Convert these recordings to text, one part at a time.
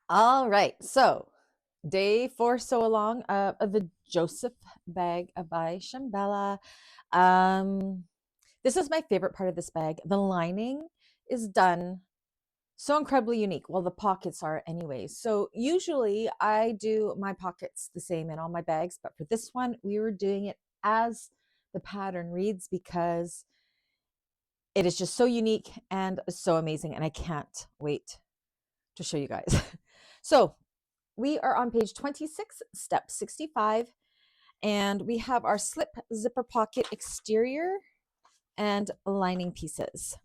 All right, so day four so along of the Joseph bag by Shamballa. Um, this is my favorite part of this bag. The lining is done so incredibly unique. Well, the pockets are anyways. So usually I do my pockets the same in all my bags, but for this one, we were doing it as the pattern reads because it is just so unique and so amazing, and I can't wait to show you guys. So we are on page 26, step 65, and we have our slip zipper pocket exterior and lining pieces.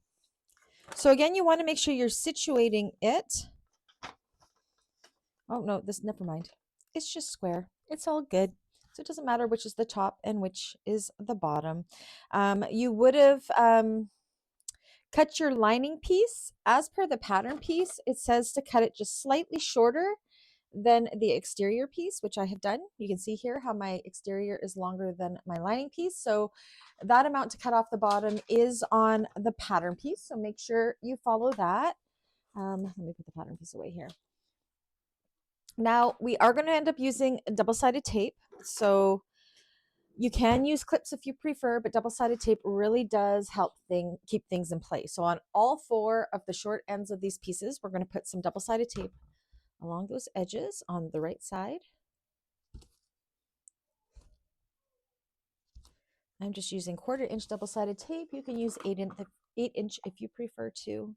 So again, you want to make sure you're situating it. Oh no, this, never mind. It's just square. It's all good. So it doesn't matter which is the top and which is the bottom. You would have cut your lining piece. As per the pattern piece, it says to cut it just slightly shorter than the exterior piece, which I have done. You can see here how my exterior is longer than my lining piece. So that amount to cut off the bottom is on the pattern piece. So make sure you follow that. Let me put the pattern piece away here. Now we are going to end up using double-sided tape. So you can use clips if you prefer, but double-sided tape really does help keep things in place. So on all four of the short ends of these pieces, we're going to put some double-sided tape along those edges on the right side. I'm just using 1/4-inch double-sided tape. You can use 8-inch if you prefer to.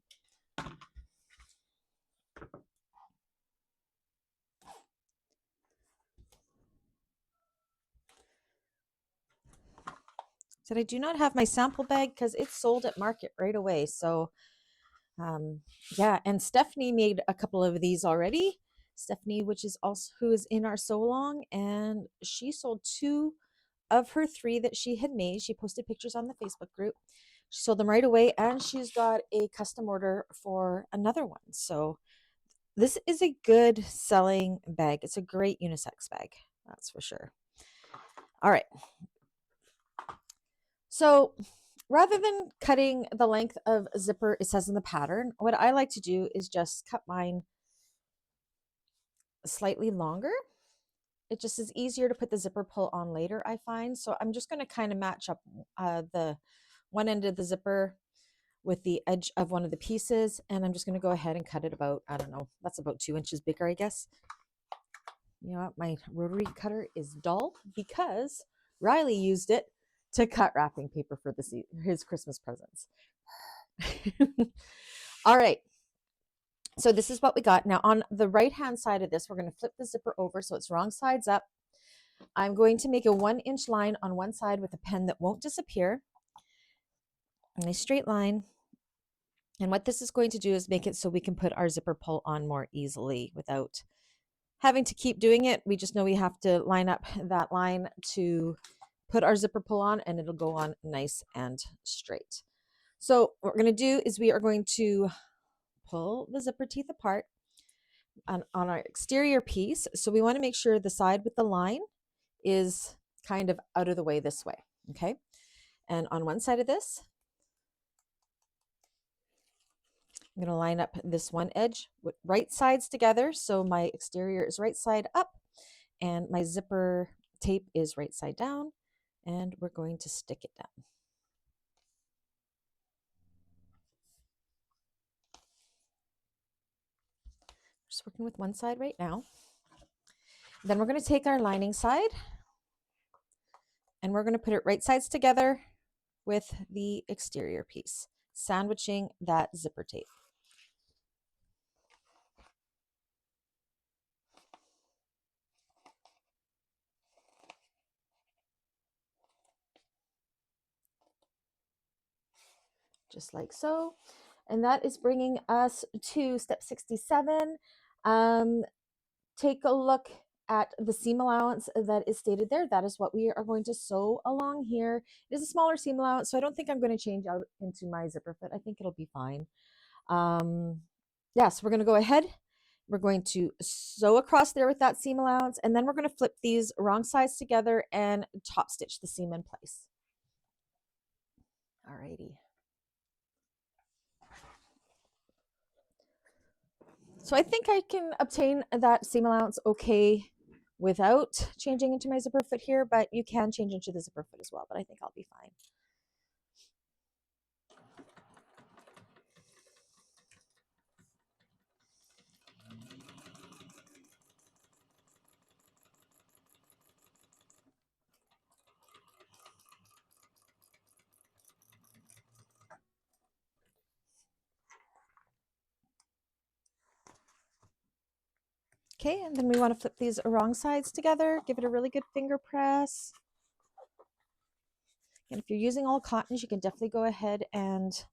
So I do not have my sample bag because it's sold at market right away. So yeah, and Stephanie made a couple of these already. Stephanie, which is also who is in our so long, and she sold 2 of her 3 that she had made. She posted pictures on the Facebook group. She sold them right away, and she's got a custom order for another one. So this is a good selling bag. It's a great unisex bag, that's for sure. All right. So rather than cutting the length of zipper it says in the pattern, what I like to do is just cut mine slightly longer. It just is easier to put the zipper pull on later, I find. So I'm just going to kind of match up the one end of the zipper with the edge of one of the pieces. And I'm just going to go ahead and cut it about, I don't know, that's about 2 inches bigger, I guess. You know what? My rotary cutter is dull because Riley used it to cut wrapping paper for his Christmas presents. All right. So this is what we got. Now on the right hand side of this, we're going to flip the zipper over so it's wrong sides up. I'm going to make a 1-inch line on one side with a pen that won't disappear. And a straight line. And what this is going to do is make it so we can put our zipper pull on more easily without having to keep doing it. We just know we have to line up that line to put our zipper pull on, and it'll go on nice and straight. So what we're going to do is we are going to pull the zipper teeth apart on our exterior piece. So we want to make sure the side with the line is kind of out of the way this way. Okay. And on one side of this, I'm going to line up this one edge with right sides together. So my exterior is right side up and my zipper tape is right side down, and we're going to stick it down. Just working with one side right now. Then we're going to take our lining side and we're going to put it right sides together with the exterior piece, sandwiching that zipper tape. Just like so. And that is bringing us to step 67. Take a look at the seam allowance that is stated there. That is what we are going to sew along here. It is a smaller seam allowance, so I don't think I'm going to change out into my zipper fit. I think it'll be fine. Yes, we're going to go ahead. We're going to sew across there with that seam allowance, and then we're going to flip these wrong sides together and top stitch the seam in place. Alrighty. So I think I can obtain that seam allowance okay without changing into my zipper foot here, but you can change into the zipper foot as well, but I think I'll be fine. Okay, and then we want to flip these wrong sides together, give it a really good finger press. And if you're using all cottons, you can definitely go ahead and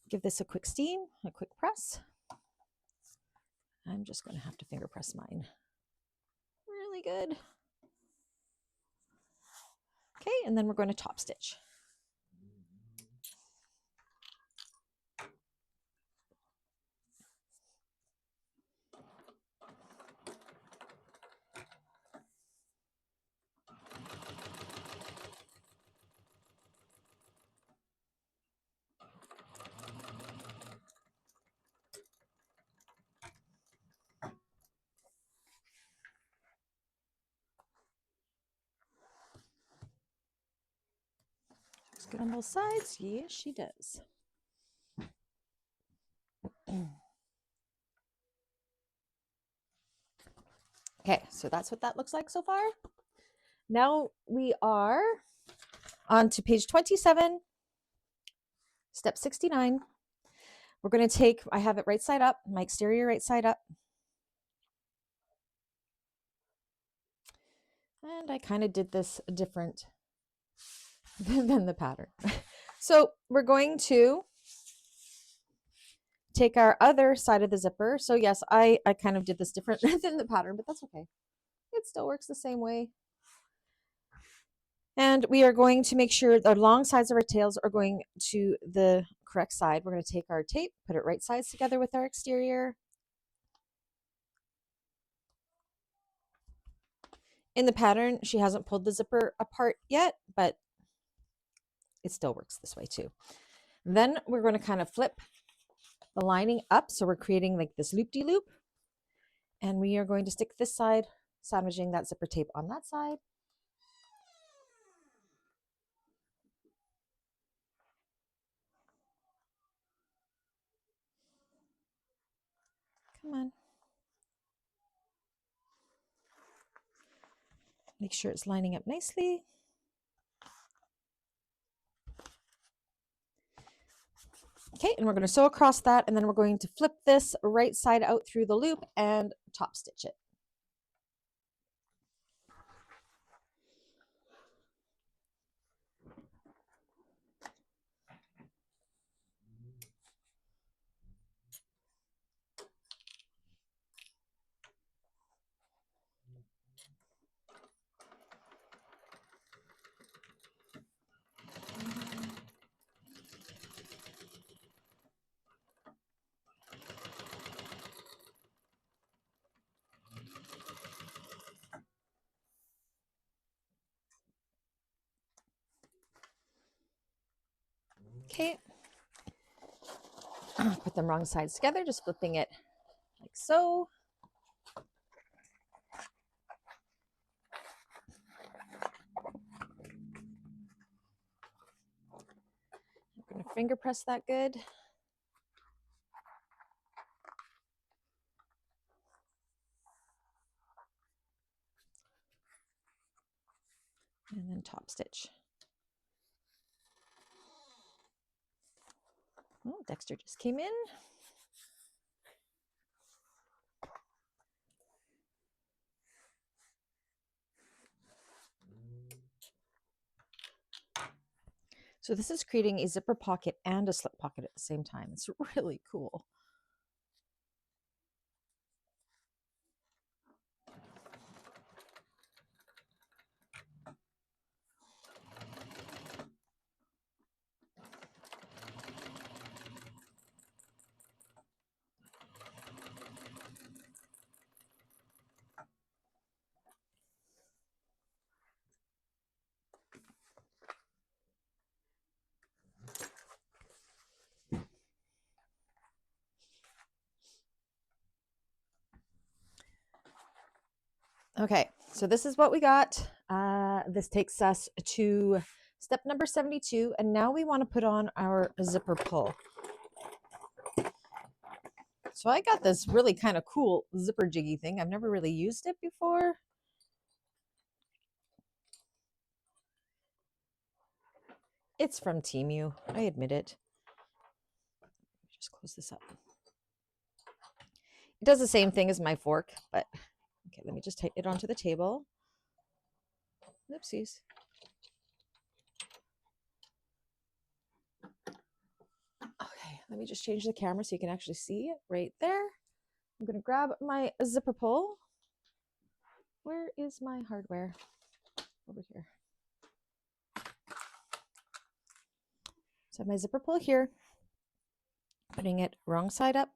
give this a quick steam, a quick press. I'm just going to have to finger press mine really good. Okay, and then we're going to top stitch. Looks good on both sides. Yes, she does. Okay, so that's what that looks like so far. Now we are on to page 27, step 69. We're going to take, I have it right side up, my exterior right side up. And I kind of did this different than the pattern. So we're going to take our other side of the zipper. So yes, I kind of did this different than the pattern, but that's okay. It still works the same way. And we are going to make sure the long sides of our tails are going to the correct side. We're going to take our tape, put it right sides together with our exterior. In the pattern, she hasn't pulled the zipper apart yet, but it still works this way too. Then we're going to kind of flip the lining up. So we're creating like this loop-de-loop. And we are going to stick this side, sandwiching that zipper tape on that side. Come on. Make sure it's lining up nicely. Okay, and we're going to sew across that, and then we're going to flip this right side out through the loop and top stitch it. Okay, put them wrong sides together, just flipping it like so. I'm going to finger press that good. And then top stitch. Oh, Dexter just came in. So this is creating a zipper pocket and a slip pocket at the same time. It's really cool. Okay, so this is what we got. This takes us to step number 72, and now we want to put on our zipper pull. So I got this really kind of cool zipper jiggy thing. I've never really used it before. It's from Temu, I admit it. Just close this up. It does the same thing as my fork, but okay, let me just take it onto the table. Oopsies. Okay, let me just change the camera so you can actually see it right there. I'm going to grab my zipper pull. Where is my hardware? Over here. So I have my zipper pull here, putting it wrong side up.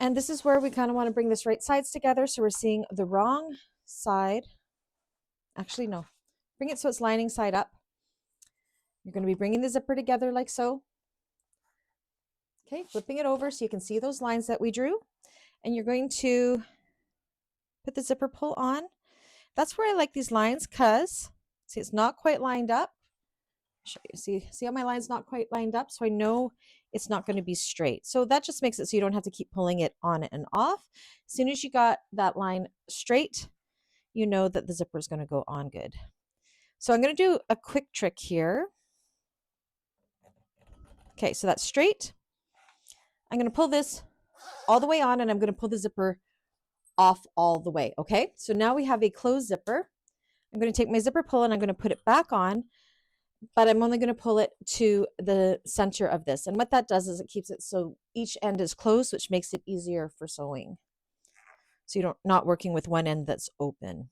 And this is where we kind of want to bring this right sides together. So we're seeing the wrong side. Actually, no, bring it so it's lining side up. You're going to be bringing the zipper together like so. Okay, flipping it over so you can see those lines that we drew. And you're going to put the zipper pull on. That's where I like these lines because, see, it's not quite lined up. Show you. See how my line's not quite lined up? So I know it's not going to be straight. So that just makes it so you don't have to keep pulling it on and off. As soon as you got that line straight, you know that the zipper is going to go on good. So I'm going to do a quick trick here. Okay, so that's straight. I'm going to pull this all the way on and I'm going to pull the zipper off all the way. Okay, so now we have a closed zipper. I'm going to take my zipper pull and I'm going to put it back on, but I'm only going to pull it to the center of this. And what that does is it keeps it so each end is closed, which makes it easier for sewing. So you're not working with one end that's open.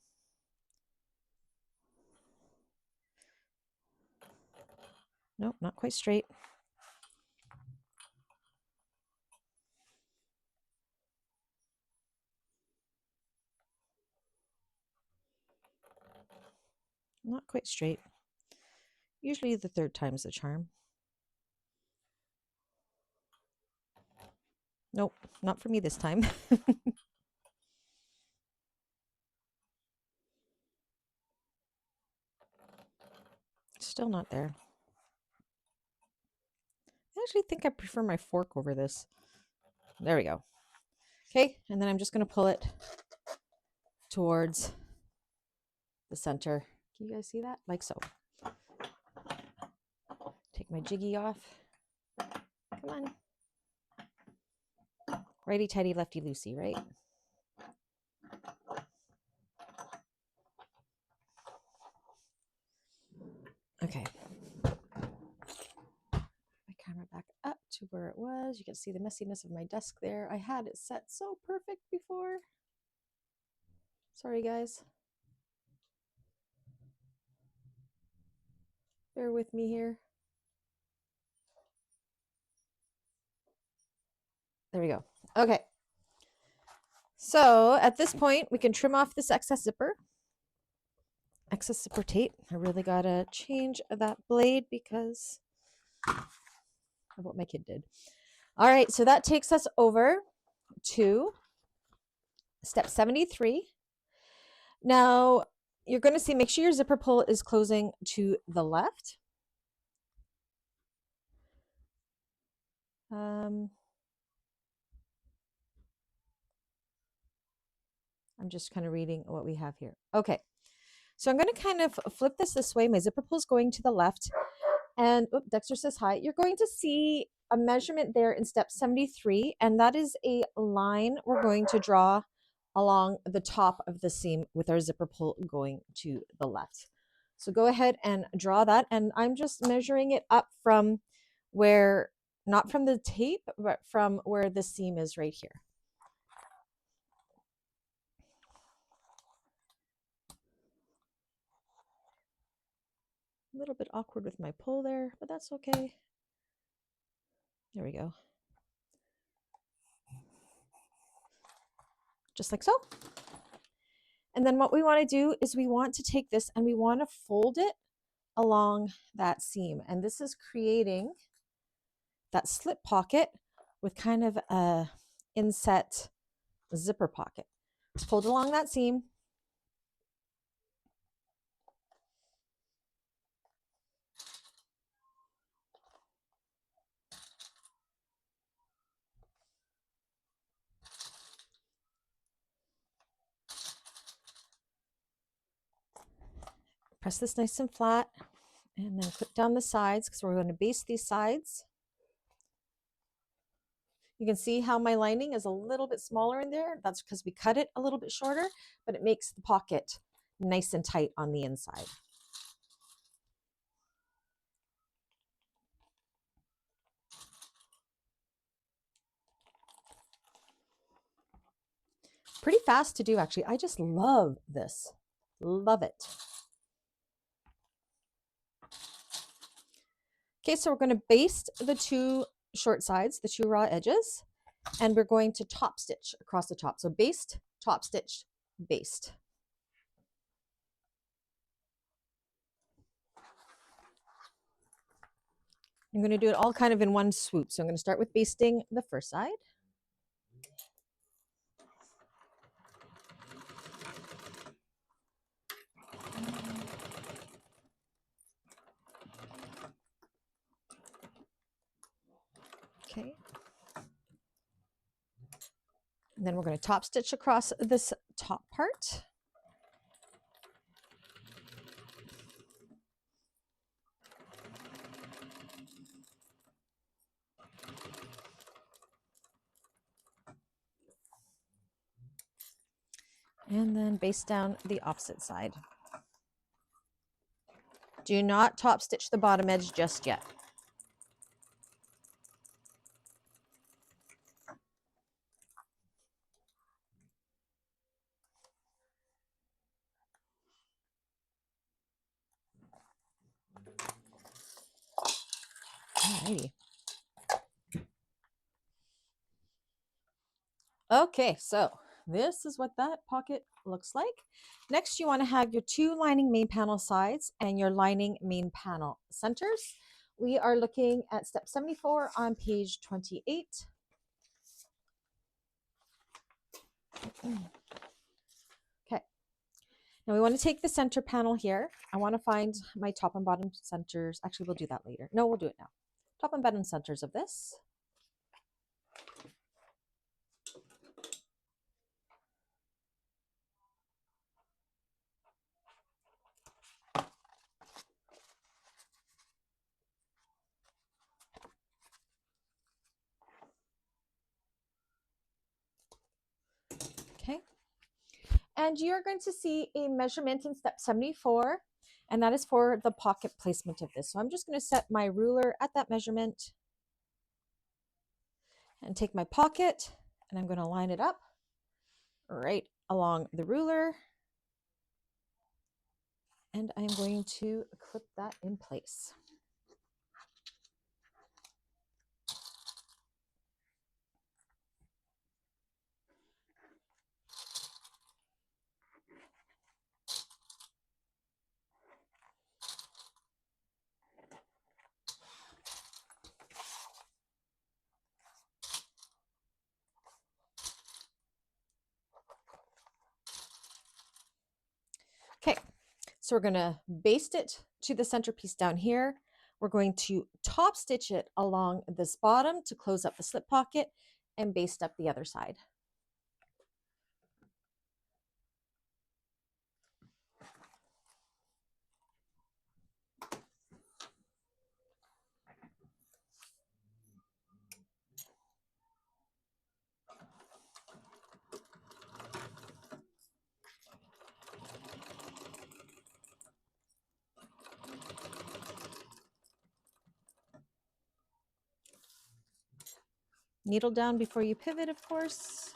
Nope, not quite straight. Not quite straight. Usually the third time's the charm. Nope, not for me this time. Still not there. I actually think I prefer my fork over this. There we go. Okay, and then I'm just going to pull it towards the center. Can you guys see that? Like so. Take my jiggy off. Come on. Righty tighty, lefty loosey, right? Okay. My camera back up to where it was. You can see the messiness of my desk there. I had it set so perfect before. Sorry, guys. Bear with me here. There we go. Okay. So at this point, we can trim off this excess zipper tape. I really gotta change that blade because of what my kid did. All right, so that takes us over to step 73. Now you're going to see, make sure your zipper pull is closing to the left. I'm just kind of reading what we have here. Okay, so I'm going to kind of flip this way. My zipper pull is going to the left. And Dexter says hi. You're going to see a measurement there in step 73, and that is a line we're going to draw along the top of the seam with our zipper pull going to the left. So go ahead and draw that, and I'm just measuring it up from where, not from the tape, but from where the seam is right here. A little bit awkward with my pull there, but that's okay. There we go. Just like so. And then what we want to do is we want to take this and we want to fold it along that seam. And this is creating that slip pocket with kind of a inset zipper pocket. Fold along that seam. Press this nice and flat, and then clip down the sides because we're going to baste these sides. You can see how my lining is a little bit smaller in there. That's because we cut it a little bit shorter, but it makes the pocket nice and tight on the inside. Pretty fast to do, actually. I just love this. Love it. Okay, so we're going to baste the two short sides, the two raw edges, and we're going to top stitch across the top. So baste, top stitch, baste. I'm going to do it all kind of in one swoop. So I'm going to start with basting the first side. Okay. And then we're going to top stitch across this top part. And then baste down the opposite side. Do not top stitch the bottom edge just yet. Alrighty. Okay, so this is what that pocket looks like. Next, you want to have your two lining main panel sides and your lining main panel centers. We are looking at step 74 on page 28. Okay, now we want to take the center panel here. I want to find my top and bottom centers. Actually, we'll do that later. No, we'll do it now. Top and bottom centers of this. Okay. And you're going to see a measurement in step 74, and that is for the pocket placement of this. So I'm just going to set my ruler at that measurement and take my pocket, and I'm going to line it up right along the ruler. And I'm going to clip that in place. Okay, so we're going to baste it to the centerpiece down here. We're going to top stitch it along this bottom to close up the slip pocket and baste up the other side. Needle down before you pivot, of course.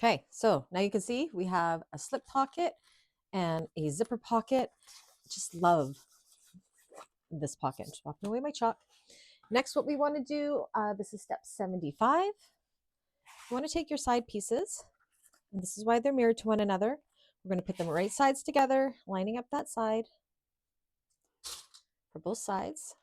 Okay, so now you can see we have a slip pocket and a zipper pocket. Just love this pocket. I'm just walking away my chalk. Next, what we want to do, this is step 75. You want to take your side pieces, and this is why they're mirrored to one another. We're going to put them right sides together, lining up that side for both sides.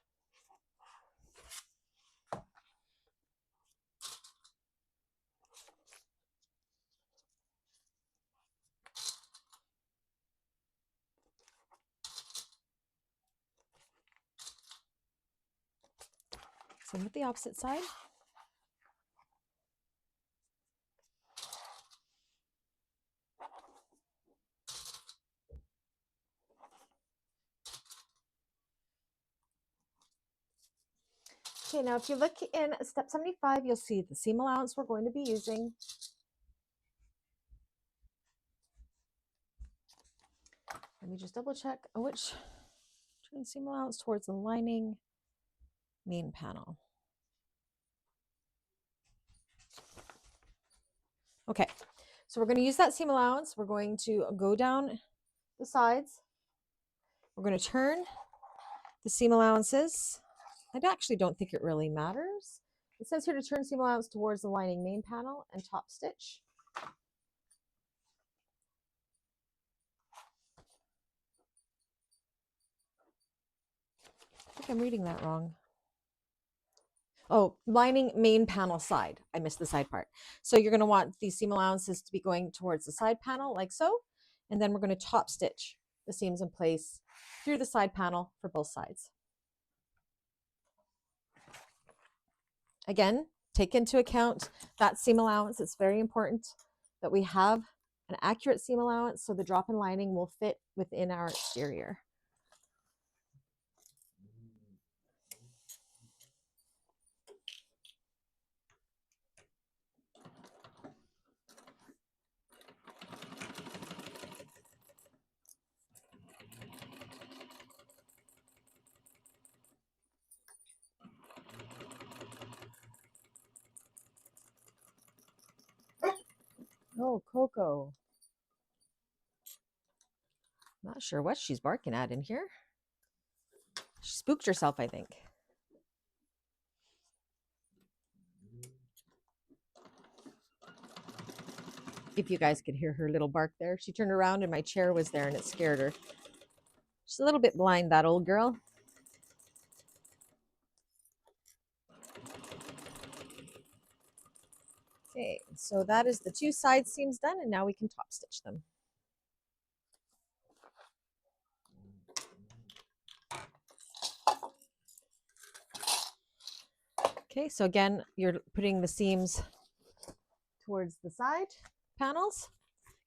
Same with the opposite side. Okay, now if you look in step 75, you'll see the seam allowance we're going to be using. Let me just double check which turn seam allowance towards the lining main panel. Okay, so we're going to use that seam allowance. We're going to go down the sides. We're going to turn the seam allowances. I actually don't think it really matters. It says here to turn seam allowance towards the lining main panel and top stitch. I think I'm reading that wrong. Oh, lining main panel side. I missed the side part. So you're going to want these seam allowances to be going towards the side panel like so. And then we're going to top stitch the seams in place through the side panel for both sides. Again, take into account that seam allowance. It's very important that we have an accurate seam allowance so the drop in lining will fit within our exterior. Oh, Coco. Not sure what she's barking at in here. She spooked herself, I think. If you guys could hear her little bark there. She turned around and my chair was there and it scared her. She's a little bit blind, that old girl. Okay, so that is the two side seams done, and now we can top stitch them. Okay, so again, you're putting the seams towards the side panels.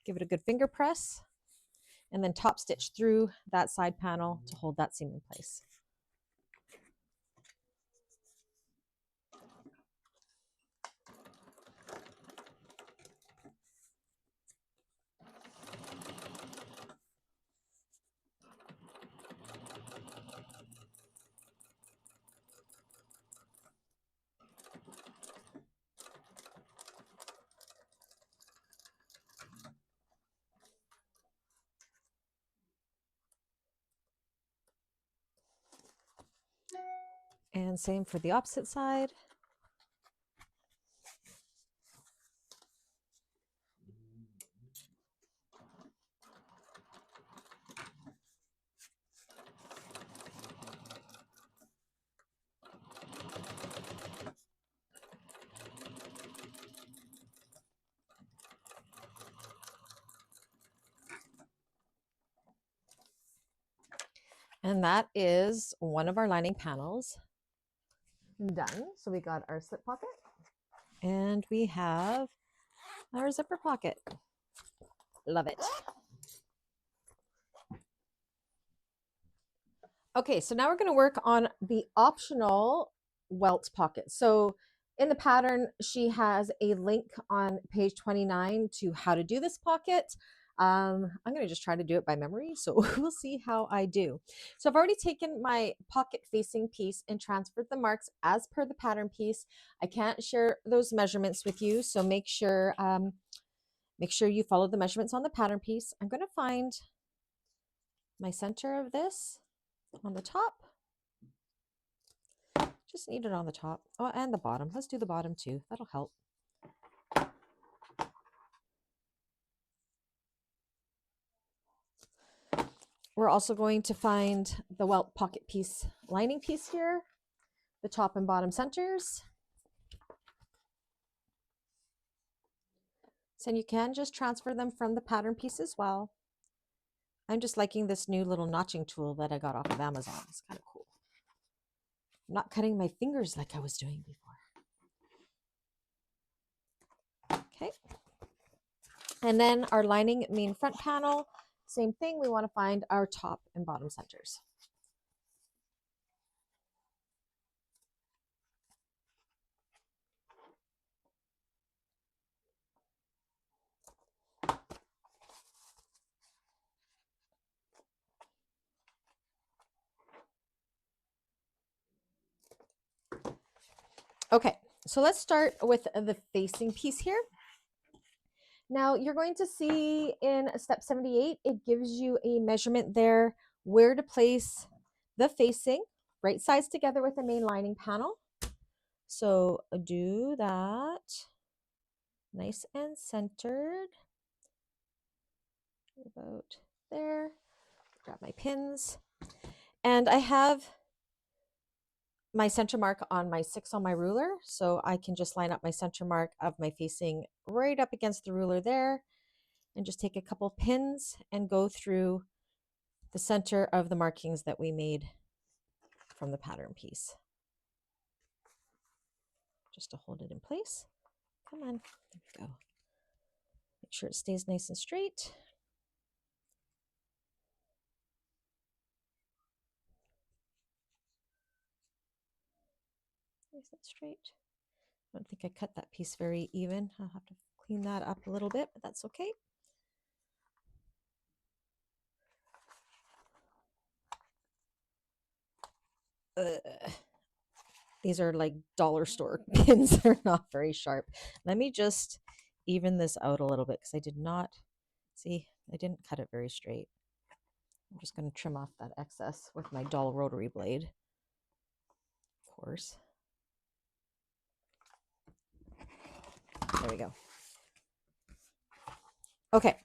Give it a good finger press, and then top stitch through that side panel to hold that seam in place. And same for the opposite side. And that is one of our lining panels done. So we got our slip pocket and we have our zipper pocket. Love it. Okay, so now we're going to work on the optional welt pocket. So in the pattern, she has a link on page 29 to how to do this pocket. I'm going to just try to do it by memory, so we'll see how I do. So I've already taken my pocket facing piece and transferred the marks as per the pattern piece. I can't share those measurements with you, so make sure Make sure you follow the measurements on the pattern piece. I'm going to find my center of this on the top. Just need it on the top. Oh, and the bottom. Let's do the bottom too. That'll help. We're also going to find the welt pocket piece lining piece here, the top and bottom centers. So you can just transfer them from the pattern piece as well. I'm just liking this new little notching tool that I got off of Amazon. It's kind of cool. I'm not cutting my fingers like I was doing before. Okay. And then our lining mean front panel, same thing. We want to find our top and bottom centers. Okay, so let's start with the facing piece here. Now you're going to see in step 78, it gives you a measurement there where to place the facing, right sides together with the main lining panel. So do that nice and centered about there. Grab my pins, and I have my center mark on my 6 on my ruler, so I can just line up my center mark of my facing right up against the ruler there, and just take a couple pins and go through the center of the markings that we made from the pattern piece, just to hold it in place. Come on, there we go. Make sure it stays nice and straight. Nice and straight. I don't think I cut that piece very even. I'll have to clean that up a little bit, but that's okay. These are like dollar store pins. They're not very sharp. Let me just even this out a little bit because I did not see, I didn't cut it very straight. I'm just going to trim off that excess with my dull rotary blade, of course. There we go. Okay,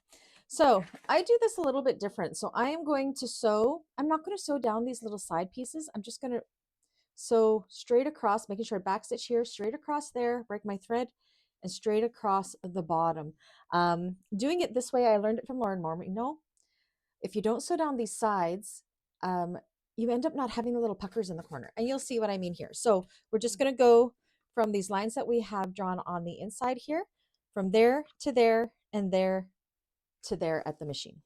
so I do this a little bit different. So I am going to sew, I'm not going to sew down these little side pieces. I'm just going to sew straight across, making sure I backstitch here, straight across there, break my thread, and straight across the bottom. Doing it this way, I learned it from Lauren Moore. You know, if you don't sew down these sides, you end up not having the little puckers in the corner, and you'll see what I mean here. So we're just going to go from these lines that we have drawn on the inside here, from there to there, and there to there at the machine.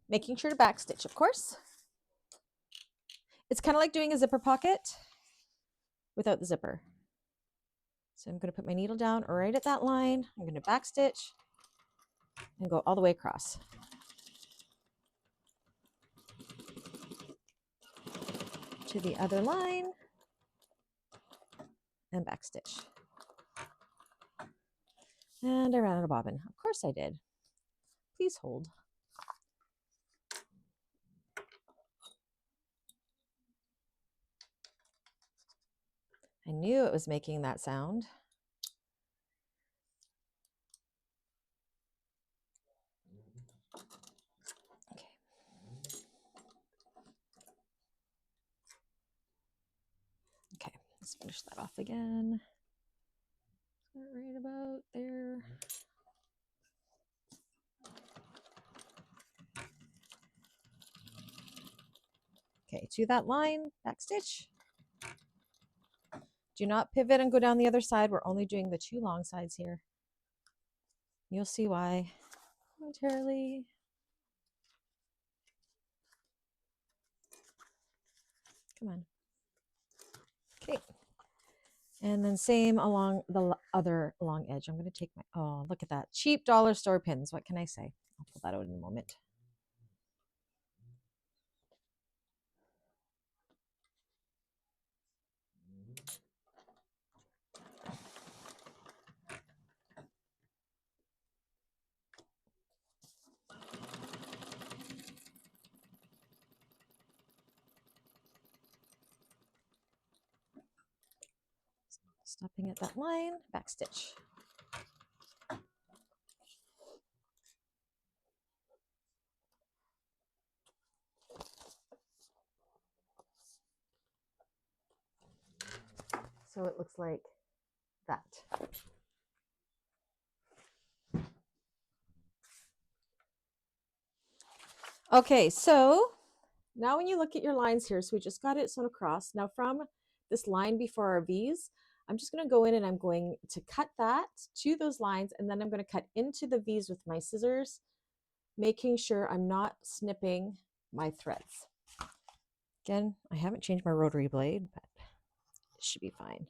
Making sure to backstitch, of course. It's kind of like doing a zipper pocket without the zipper. So I'm going to put my needle down right at that line. I'm going to backstitch and go all the way across. To the other line and backstitch. And I ran out of bobbin. Of course I did. Please hold. I knew it was making that sound. Okay. Okay, let's finish that off again. Right about there. Okay, to that line, backstitch. Do not pivot and go down the other side. We're only doing the 2 long sides here. You'll see why momentarily. Come on. Okay. And then same along the other long edge. I'm going to take my, oh, look at that. Cheap dollar store pins. What can I say? I'll pull that out in a moment. Stopping at that line, back stitch. So it looks like that. Okay, so now when you look at your lines here, so we just got it sewn across. Now from this line before our V's, I'm just going to go in and I'm going to cut that to those lines, and then I'm going to cut into the V's with my scissors, making sure I'm not snipping my threads. Again, I haven't changed my rotary blade, but it should be fine.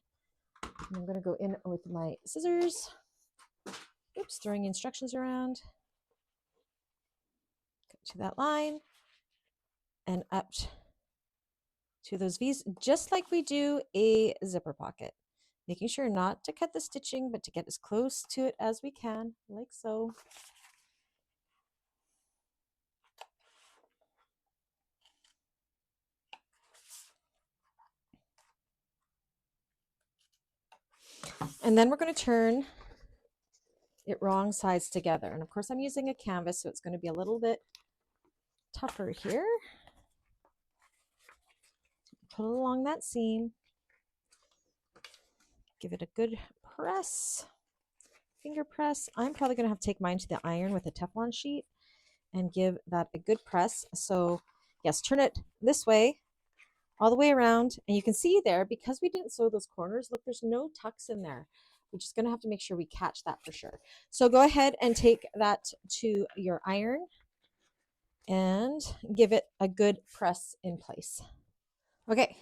And I'm going to go in with my scissors. Oops, throwing instructions around. Go to that line and up to those V's, just like we do a zipper pocket. Making sure not to cut the stitching, but to get as close to it as we can, like so. And then we're going to turn it wrong sides together. And of course I'm using a canvas, so it's going to be a little bit tougher here. Put it along that seam. Give it a good press, finger press. I'm probably going to have to take mine to the iron with a Teflon sheet and give that a good press. So yes, turn it this way, all the way around. And you can see there, because we didn't sew those corners, look, there's no tucks in there. We're just going to have to make sure we catch that for sure. So go ahead and take that to your iron and give it a good press in place. Okay,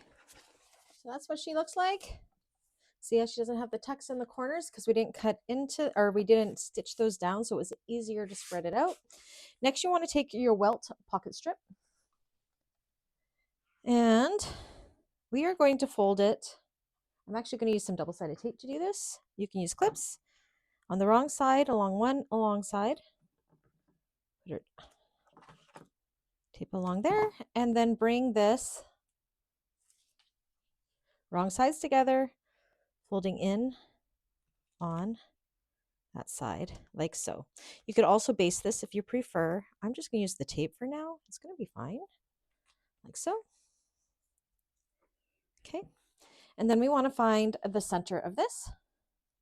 so that's what she looks like. See how she doesn't have the tucks in the corners because we didn't cut into, or we didn't stitch those down, so it was easier to spread it out. Next, you want to take your welt pocket strip, and we are going to fold it. I'm actually going to use some double-sided tape to do this. You can use clips on the wrong side, along side. Put your tape along there, and then bring this wrong sides together, folding in on that side, like so. You could also base this if you prefer. I'm just going to use the tape for now. It's going to be fine, like so. Okay, and then we want to find the center of this.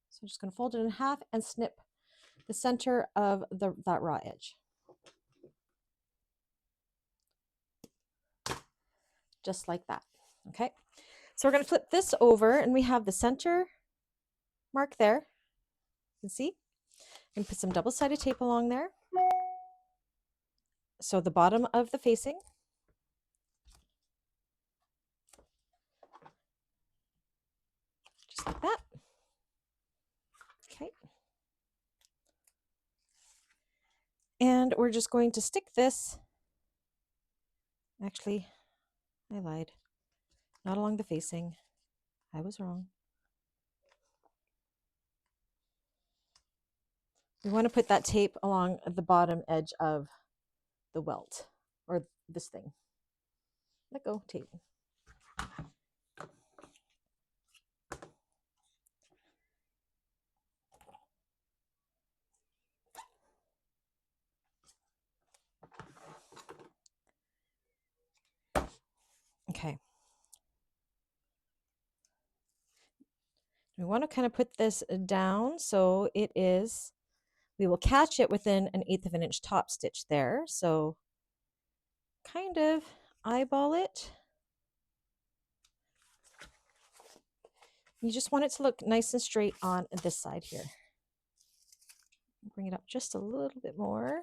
So I'm just going to fold it in half and snip the center of that raw edge. Just like that. Okay, so we're going to flip this over, and we have the center mark there. You can see, and put some double-sided tape along there. So the bottom of the facing. Just like that. Okay. And we're just going to stick this. Actually, I lied. Not along the facing. I was wrong. We want to put that tape along the bottom edge of the welt, or this thing. Let go, tape. Okay. We want to kind of put this down so it is, we will catch it within 1/8 of an inch top stitch there. So kind of eyeball it. You just want it to look nice and straight on this side here. Bring it up just a little bit more.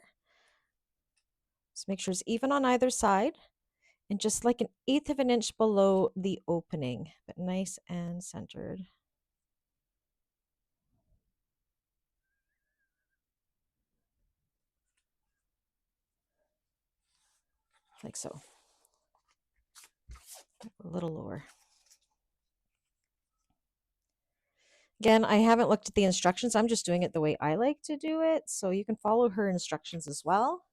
Just make sure it's even on either side. And just like 1/8 of an inch below the opening, but nice and centered. Like so. A little lower. Again, I haven't looked at the instructions. I'm just doing it the way I like to do it. So you can follow her instructions as well.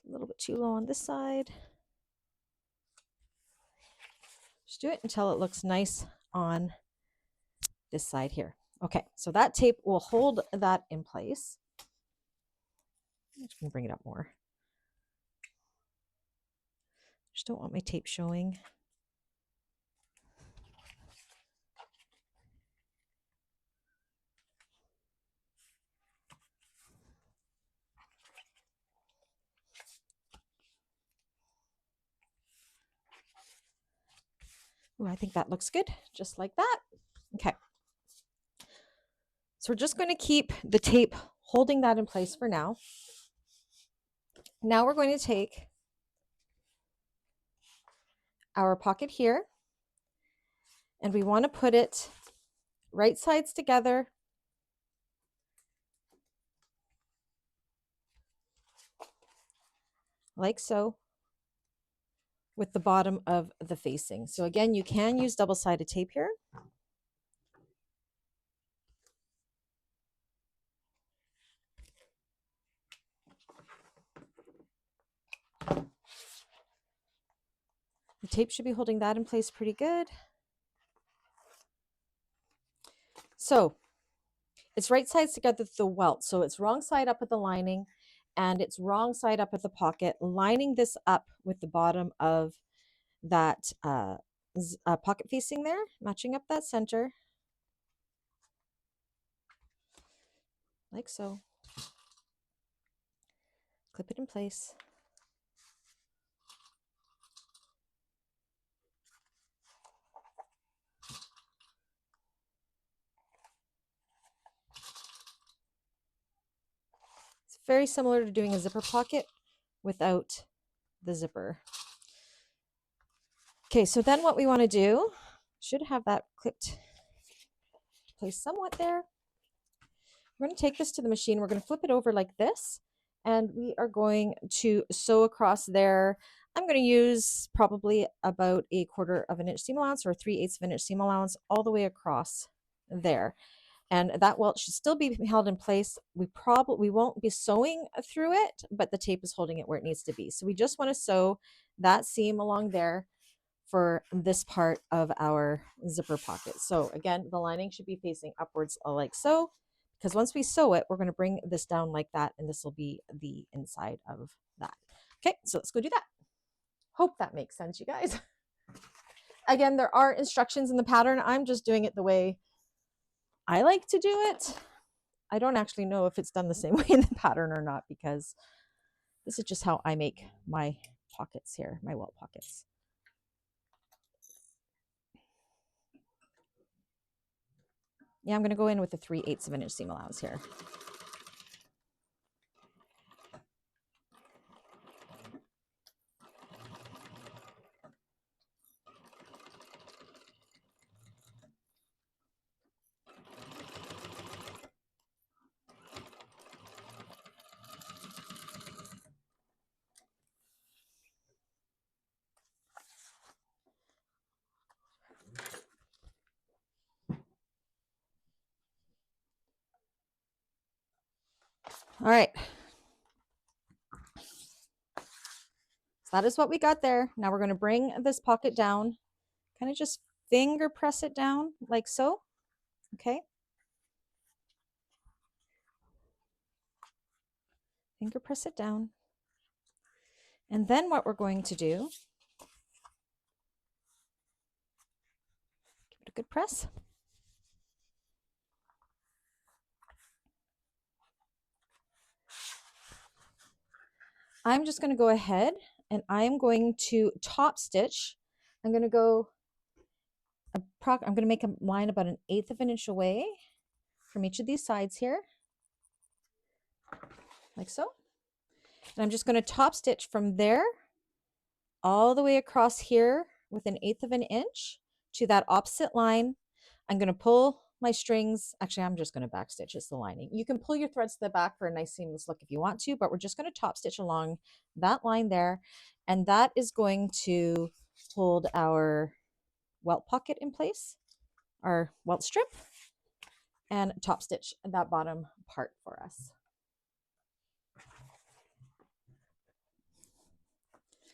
A little bit too low on this side. Just do it until it looks nice on this side here. Okay, so that tape will hold that in place. I'm just going to bring it up more. Just don't want my tape showing. Ooh, I think that looks good, just like that. Okay. So we're just going to keep the tape holding that in place for now. Now we're going to take our pocket here, and we want to put it right sides together. Like so, with the bottom of the facing. So again, you can use double-sided tape here. The tape should be holding that in place pretty good. So it's right sides together with the welt. So it's wrong side up at the lining and it's wrong side up at the pocket, lining this up with the bottom of that pocket facing there, matching up that center. Like so. Clip it in place. It's very similar to doing a zipper pocket without the zipper. Okay, so then what we want to do, should have that clipped place somewhat there. We're going to take this to the machine. We're going to flip it over like this, and we are going to sew across there. I'm going to use probably about 1/4 of an inch seam allowance or 3/8 of an inch seam allowance all the way across there. And that welt should still be held in place. We won't be sewing through it, but the tape is holding it where it needs to be. So we just want to sew that seam along there for this part of our zipper pocket. So again, the lining should be facing upwards like so, because once we sew it, we're going to bring this down like that, and this will be the inside of that. Okay, so let's go do that. Hope that makes sense, you guys. Again, there are instructions in the pattern. I'm just doing it the way I like to do it. I don't actually know if it's done the same way in the pattern or not, because this is just how I make my pockets here, my welt pockets. Yeah, I'm going to go in with a 3/8 of an inch seam allowance here. All right. So that is what we got there. Now we're going to bring this pocket down, kind of just finger press it down like so. Okay. Finger press it down. And then what we're going to do, give it a good press. I'm just going to go ahead and I'm going to top stitch. I'm going to go, I'm going to make a line about 1/8 of an inch away from each of these sides here, like so. And I'm just going to top stitch from there all the way across here with 1/8 of an inch to that opposite line. I'm going to pull my strings. Actually, I'm just going to back stitch. It's the lining. You can pull your threads to the back for a nice seamless look if you want to, but we're just going to top stitch along that line there. And that is going to hold our welt pocket in place, our welt strip, and top stitch that bottom part for us.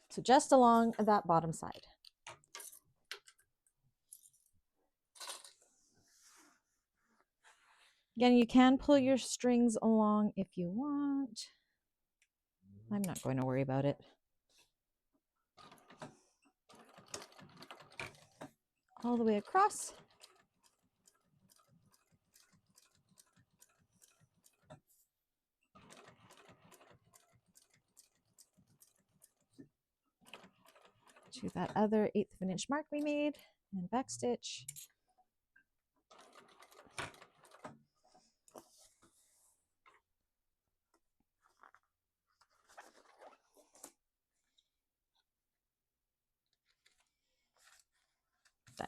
So just along that bottom side. Again, you can pull your strings along if you want. I'm not going to worry about it. All the way across. To that other 1/8 of an inch mark we made, and backstitch. Done.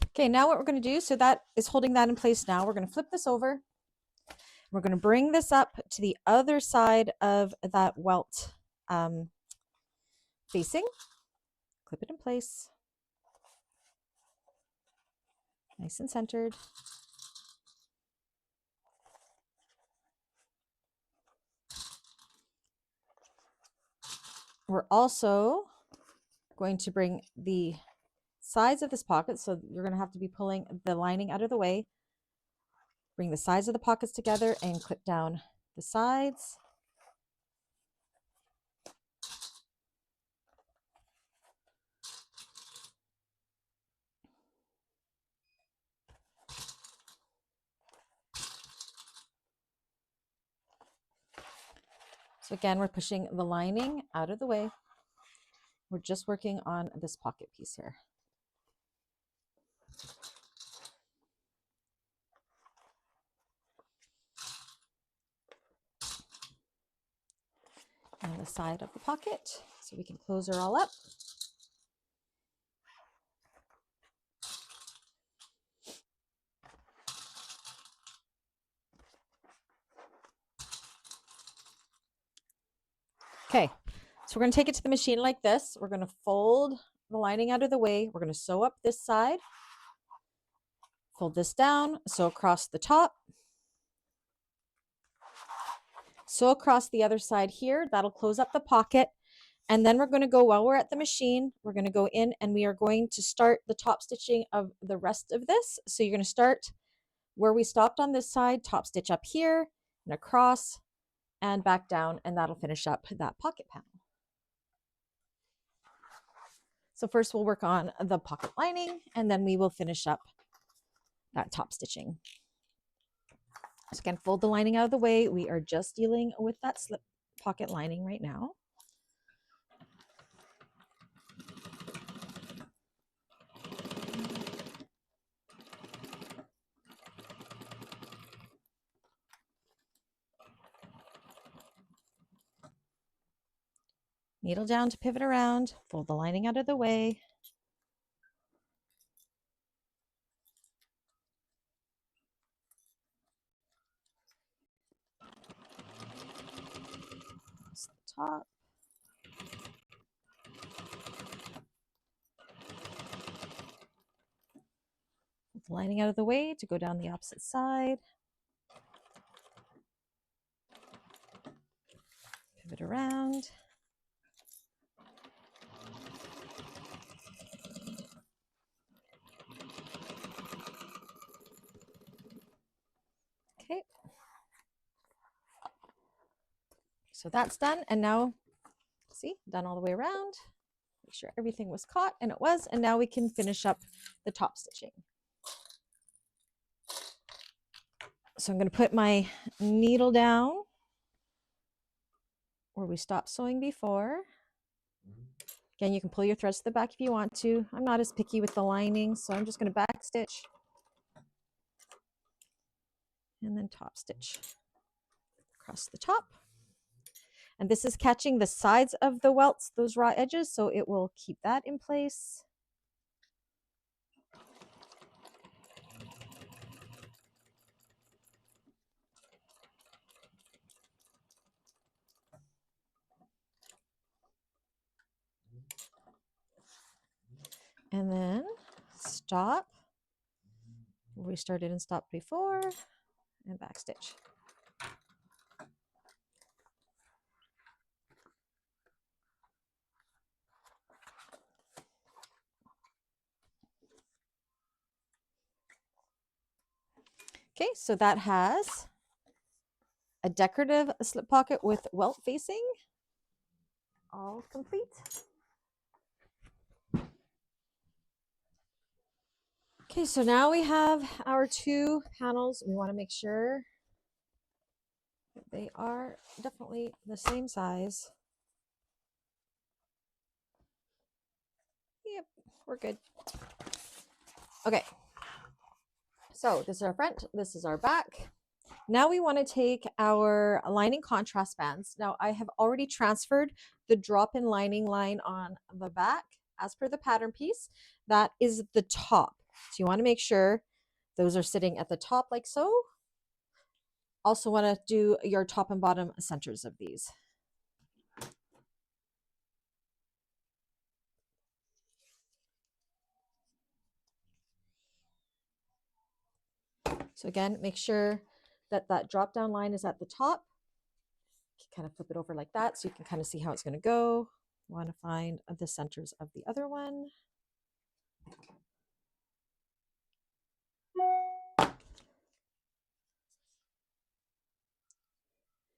Okay, now what we're going to do, so that is holding that in place now. We're going to flip this over. We're going to bring this up to the other side of that welt facing. Clip it in place. Nice and centered. We're also going to bring the sides of this pocket, so you're going to have to be pulling the lining out of the way. Bring the sides of the pockets together and clip down the sides. So again, we're pushing the lining out of the way. We're just working on this pocket piece here. And the side of the pocket, so we can close her all up. Okay, so we're going to take it to the machine like this. We're going to fold the lining out of the way. We're going to sew up this side, fold this down, sew across the top, sew across the other side here. That'll close up the pocket. And then we're going to go, while we're at the machine, we're going to go in and we are going to start the top stitching of the rest of this. So you're going to start where we stopped on this side, top stitch up here and across and back down, and that'll finish up that pocket panel. So first we'll work on the pocket lining and then we will finish up that top stitching. So again, fold the lining out of the way. We are just dealing with that slip pocket lining right now. Needle down to pivot around, fold the lining out of the way. Across the top. Fold the lining out of the way to go down the opposite side. Pivot around. Okay. So that's done. And now, see, done all the way around. Make sure everything was caught, and it was. And now we can finish up the top stitching. So I'm going to put my needle down where we stopped sewing before. Again, you can pull your threads to the back if you want to. I'm not as picky with the lining, so I'm just going to back stitch and then top stitch across the top. And this is catching the sides of the welts, those raw edges, so it will keep that in place. And then stop where we started and stopped before, and back stitch. Okay, so that has a decorative slip pocket with welt facing, all complete. Okay, so now we have our two panels. We want to make sure that they are definitely the same size. Yep, we're good. Okay, so this is our front, this is our back. Now we want to take our lining contrast bands. Now I have already transferred the drop-in lining line on the back as per the pattern piece. That is the top. So you want to make sure those are sitting at the top like so. Also want to do your top and bottom centers of these. So again, make sure that that drop down line is at the top. Kind of flip it over like that so you can kind of see how it's going to go. You want to find the centers of the other one.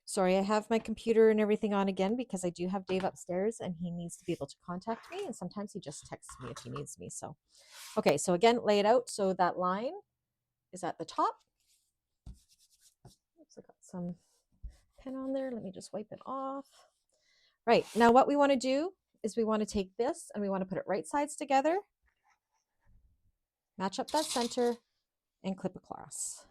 Sorry, I have my computer and everything on again because I do have Dave upstairs and he needs to be able to contact me, and sometimes he just texts me if he needs me. So, okay, so again, lay it out so that line is at the top. Oops, I got some pen on there. Let me just wipe it off. Right, now what we want to do is we want to take this and we want to put it right sides together, match up that center, and clip across.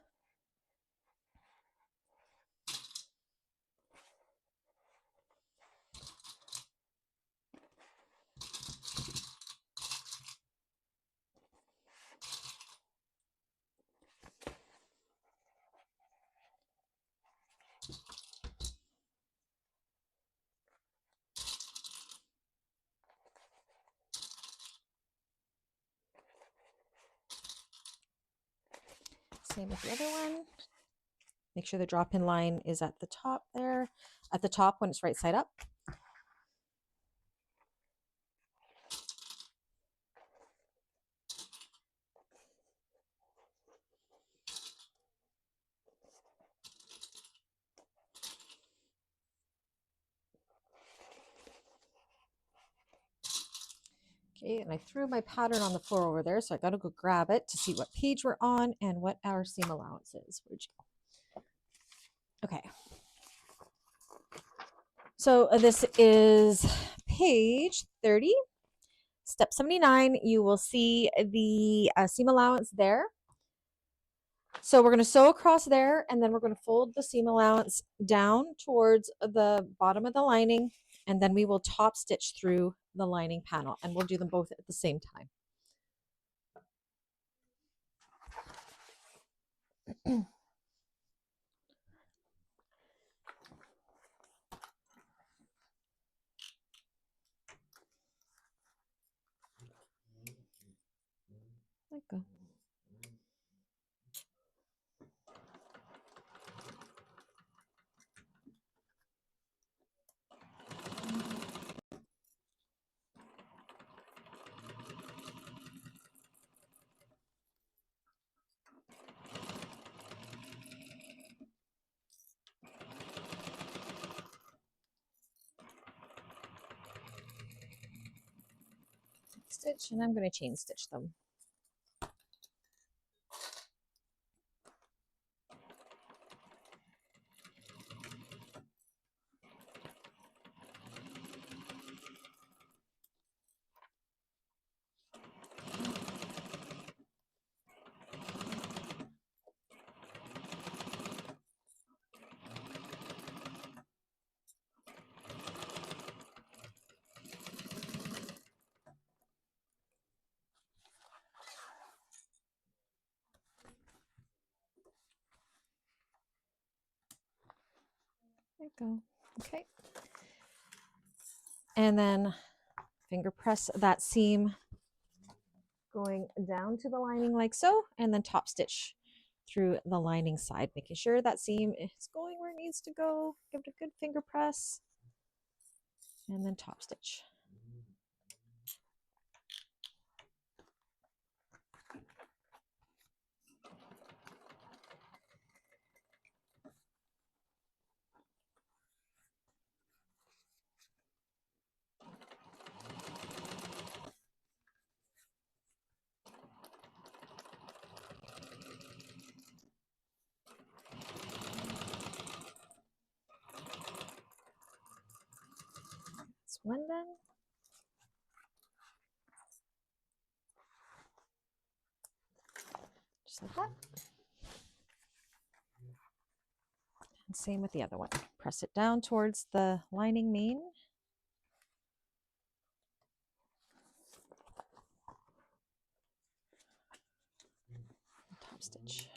Same with the other one. Make sure the drop-in line is at the top there, at the top when it's right side up. Okay, and I threw my pattern on the floor over there, so I got to go grab it to see what page we're on and what our seam allowance is. Where'd you go? Okay. So this is page 30, step 79. You will see the seam allowance there. So we're going to sew across there, and then we're going to fold the seam allowance down towards the bottom of the lining, and then we will top stitch through the lining panel, and we'll do them both at the same time. Let go. Stitch, and I'm going to chain stitch them. There you go. Okay. And then finger press that seam going down to the lining like so, and then top stitch through the lining side, making sure that seam is going where it needs to go. Give it a good finger press, and then top stitch. just like that. And same with the other one. Press it down towards the lining main. Top stitch.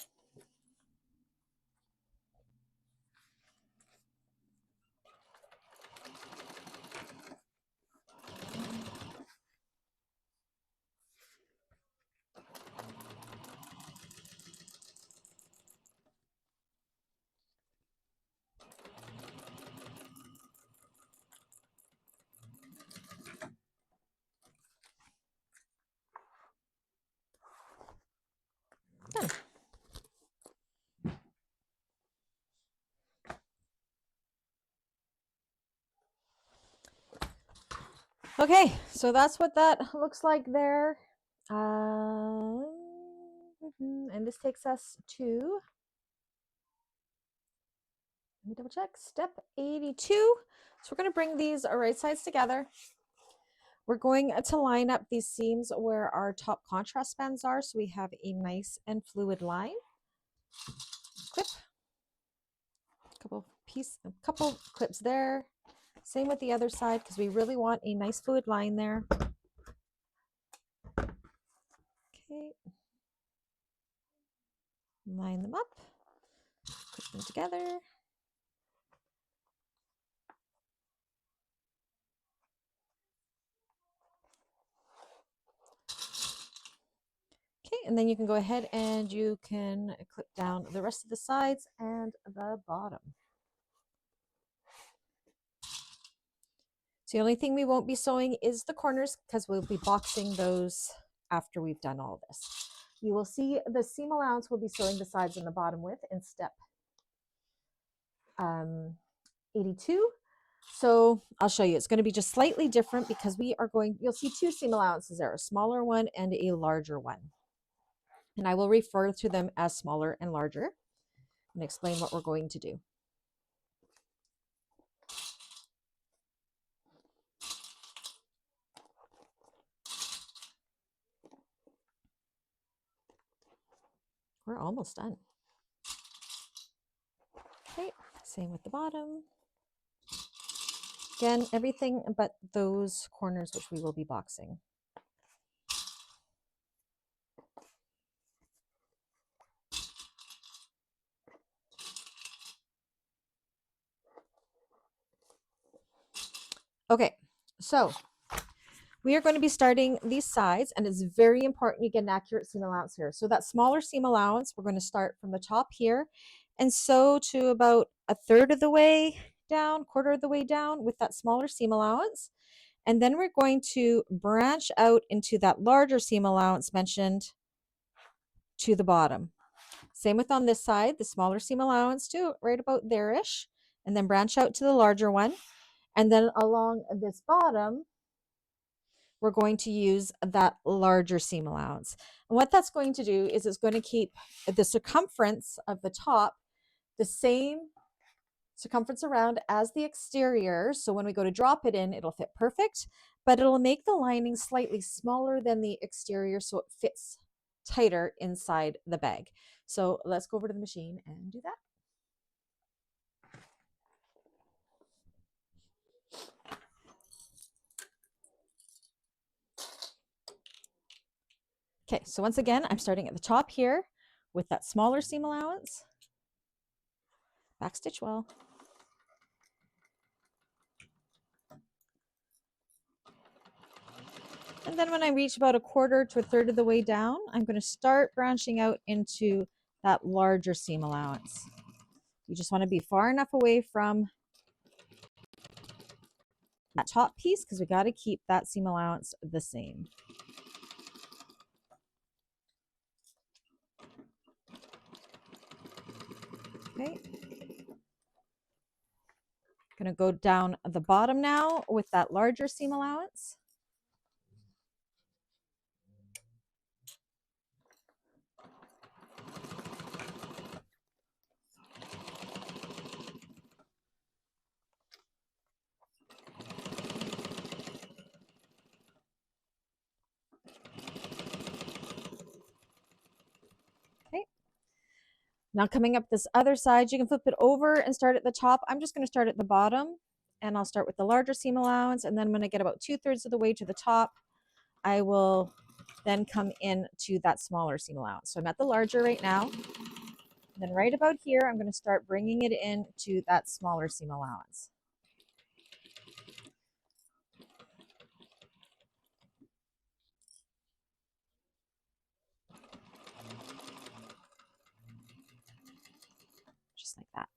Done. Okay, so that's what that looks like there. And this takes us to, let me double check, step 82. So we're going to bring these right sides together. We're going to line up these seams where our top contrast bands are, so we have a nice and fluid line. Clip. A couple clips there. Same with the other side, because we really want a nice fluid line there. Okay. Line them up. Put them together. Okay, and then you can go ahead and you can clip down the rest of the sides and the bottom. So the only thing we won't be sewing is the corners, because we'll be boxing those after we've done all this. You will see the seam allowance we'll be sewing the sides and the bottom with in step 82. So I'll show you. It's going to be just slightly different because you'll see two seam allowances there, a smaller one and a larger one. And I will refer to them as smaller and larger and explain what we're going to do. We're almost done. Okay, same with the bottom. Again, everything but those corners which we will be boxing. Okay, so we are going to be starting these sides, and it's very important you get an accurate seam allowance here. So that smaller seam allowance, we're going to start from the top here and sew to about a third of the way down, quarter of the way down with that smaller seam allowance. And then we're going to branch out into that larger seam allowance mentioned to the bottom. Same with on this side, the smaller seam allowance too, right about there-ish, and then branch out to the larger one. And then along this bottom, we're going to use that larger seam allowance. And what that's going to do is it's going to keep the circumference of the top the same circumference around as the exterior. So when we go to drop it in, it'll fit perfect, but it'll make the lining slightly smaller than the exterior so it fits tighter inside the bag. So let's go over to the machine and do that. Okay, so once again, I'm starting at the top here with that smaller seam allowance. Backstitch well. And then when I reach about a quarter to a third of the way down, I'm going to start branching out into that larger seam allowance. You just want to be far enough away from that top piece because we got to keep that seam allowance the same. Okay. Going to go down the bottom now with that larger seam allowance. Now coming up this other side, you can flip it over and start at the top. I'm just going to start at the bottom, and I'll start with the larger seam allowance, and then when I get about 2/3 of the way to the top, I will then come in to that smaller seam allowance. So I'm at the larger right now. Then right about here, I'm going to start bringing it in to that smaller seam allowance. Just like that.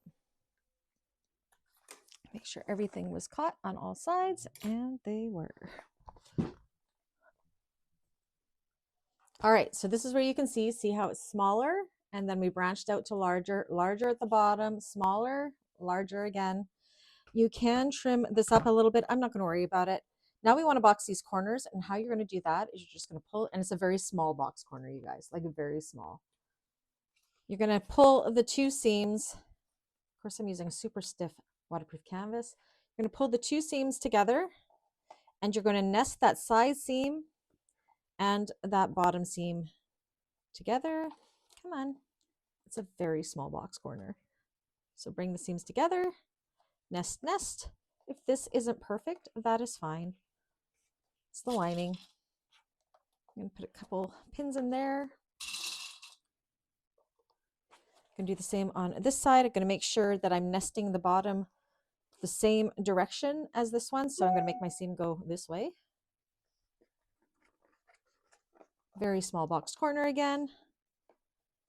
Make sure everything was caught on all sides, and they were. All right, so this is where you can see how it's smaller, and then we branched out to larger, larger at the bottom, smaller, larger again. You can trim this up a little bit. I'm not going to worry about it. Now we want to box these corners, and how you're going to do that is you're just going to pull, and it's a very small box corner, you guys, like a very small. You're going to pull the two seams. Of course, I'm using super stiff waterproof canvas. You're going to pull the two seams together, and you're going to nest that side seam and that bottom seam together. Come on. It's a very small box corner. So bring the seams together, nest, nest. If this isn't perfect, that is fine. It's the lining. I'm going to put a couple pins in there. I'm going to do the same on this side. I'm going to make sure that I'm nesting the bottom the same direction as this one. So I'm going to make my seam go this way. Very small box corner again.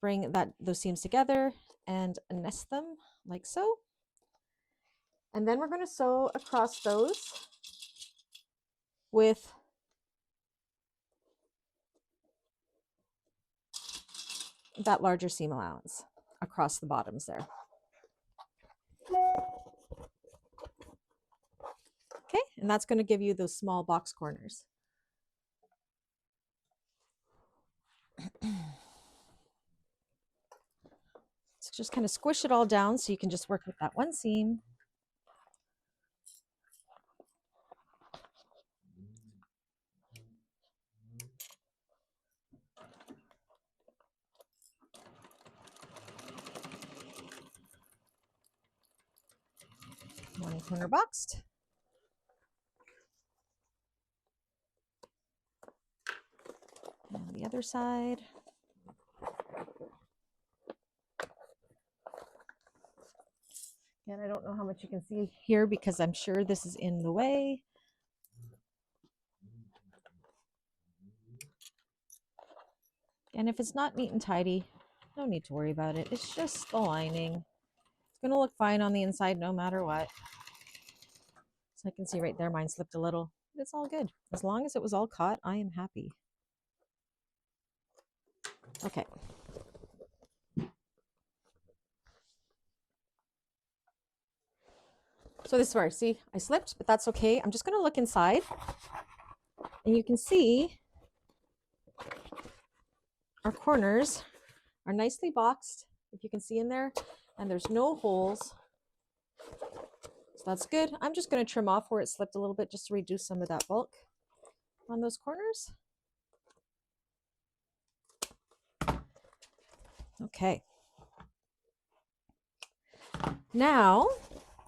Bring those seams together and nest them like so. And then we're going to sew across those with that larger seam allowance across the bottoms there. Okay, and that's going to give you those small box corners. So just kind of squish it all down so you can just work with that one seam. One corner boxed. And the other side. And I don't know how much you can see here because I'm sure this is in the way. And if it's not neat and tidy, no need to worry about it. It's just the lining. It's going to look fine on the inside no matter what. So I can see right there, mine slipped a little. But it's all good. As long as it was all caught, I am happy. Okay. So this is where, see, I slipped, but that's okay. I'm just going to look inside. And you can see our corners are nicely boxed, if you can see in there, and there's no holes. So that's good. I'm just going to trim off where it slipped a little bit just to reduce some of that bulk on those corners. Okay. Now